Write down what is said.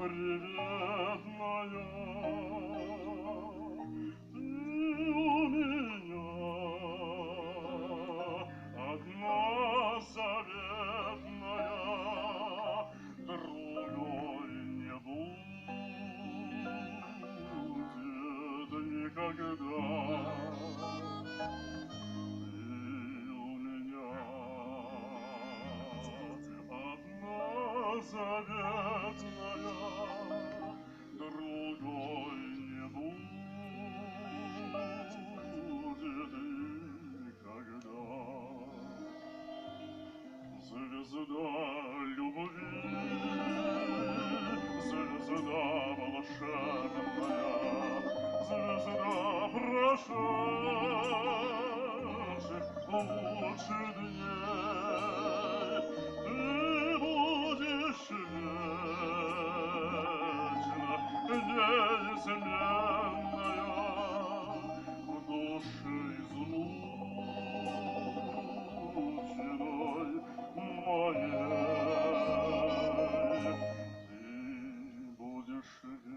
приветная, ты у меня одна заветная, другой не будет никогда. Заветная, другой не будет никогда. Звезда любви, звезда волшебная, звезда прошедших лучших дней.